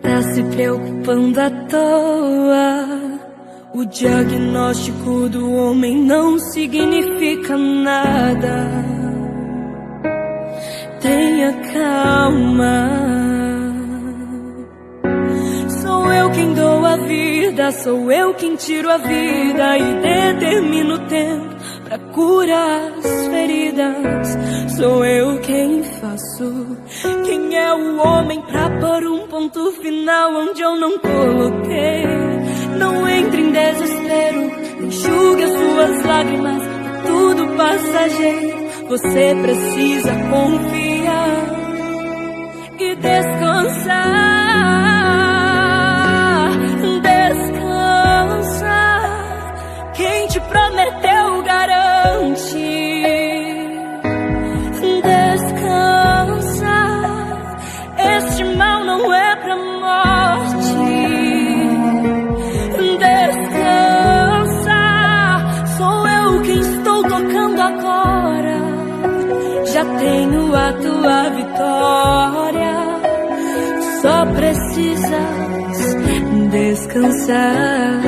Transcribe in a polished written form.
Tá se preocupando à toa. O diagnóstico do homem não significa nada. Tenha calma. Sou eu quem dou a vida, sou eu quem tiro a vida e determino o tempo pra curar as feridas. Sou eu quem faço. Quem é o homem pra pôr um ponto final onde eu não coloquei? Não entre em desespero, enxugue as suas lágrimas, é tudo passageiro. Você precisa confiar e descansar. Descansa, quem te prometeu garante. Descansa, este mal não é pra morte. Descansa, sou eu quem estou tocando agora. Já tenho a tua vitória. Só precisas descansar.